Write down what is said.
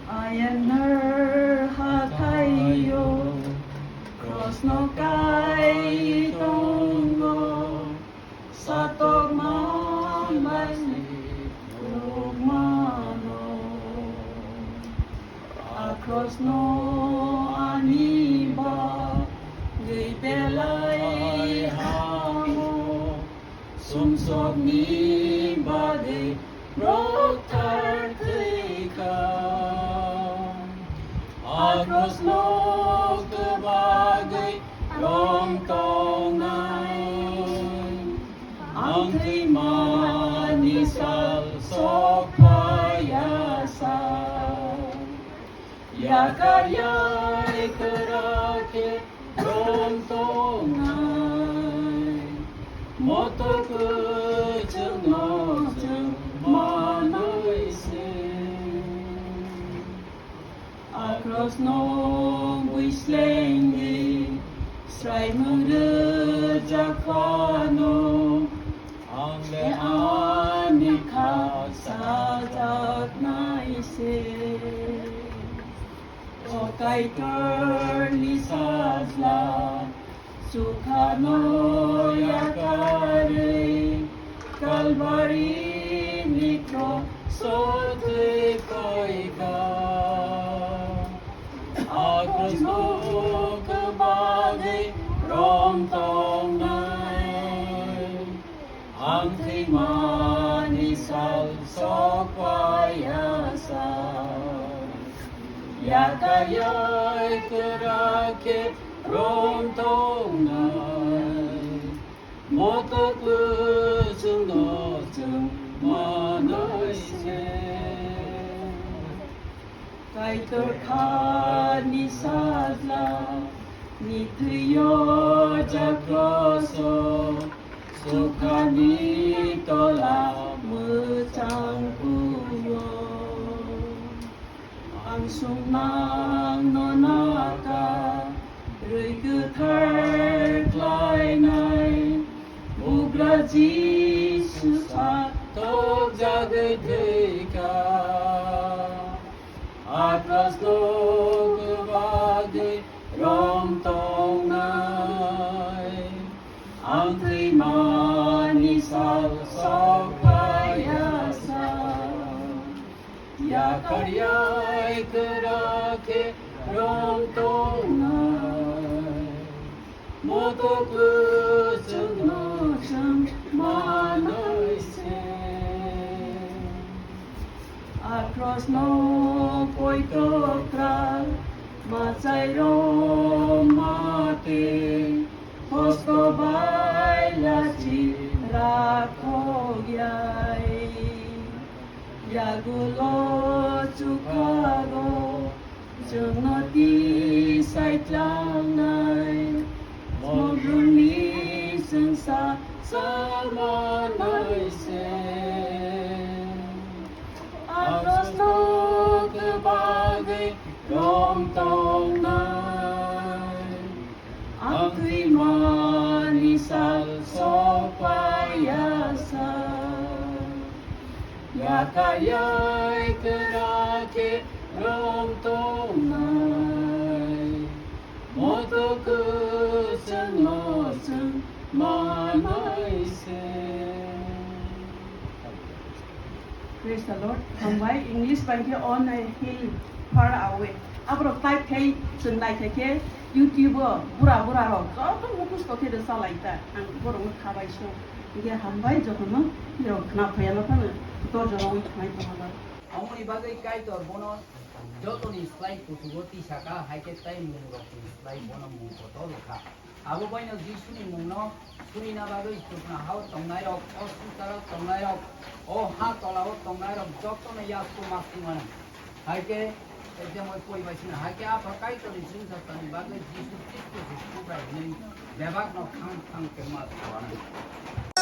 Ayener hatayo krasno kai tongo satok mamasi lugmano akrasno aniba gitelai hamo sumsok ni bade rotar Agros no kebagai rong tongai ang timani salsokpayasa Yakarya kerake rontongai Motoku jengojeng manoise Across no wislengi Srai mure jakwano Angle anika sajak naise O kaitor lisazla Sukhano yakare Kalvari nikro sote koika Across no kabage rontong nai Angti manisal sokwayasa Yakayay kerake rontong nai Motoku jengojeng manoise Kaitor kani sadla Nituyo jakroso Sukhani tola mucangkuyo Ang sumang nonaka Rögutar kleinai Ugra Jesus atok jagatika Across no kubage rontong nai Ang manisal sokayasa Yakaryay kerake rontong nai Motoku jengojeng manoise Across no koitokra Macayro mate Posko bailaci rakogyai Yagulo cukago Jengoti saitlangai Mobruni sengsa samanaise Across no kebagai rontong nai Angkui manisal sopayasa Yakayay kerake rontong nai Motoku jengojeng manoise Praise the Lord. Sampai English banyak on a hill far away. Abro type kay sunlight kay YouTuber bura ro. Kalau mukus kok tidak salah itu. Ang borong kabai show. Dia hambai jokono. Dia kenapa ya lapan? Itu jorong itu naik mana? 어머니 바가이 까이도 보노 저토니 슬라이 고투고티 샤카 하이케 타이 뭉로티 슬라이 보노 뭉고도 로카 아부 바이노 지수니 뭉노 수니나 바가이 스투나 하우 똥나이로 어스타로 똥나이로 오하 돌아오 똥나이로 저토네 야스코 마스티만 하이케 이제 뭐 कोई बचना है कि आप हकाई तो नहीं सुन सकता नहीं बात है जीसस क्रिस्ट को सुबह नहीं बेबाक ना खान के मात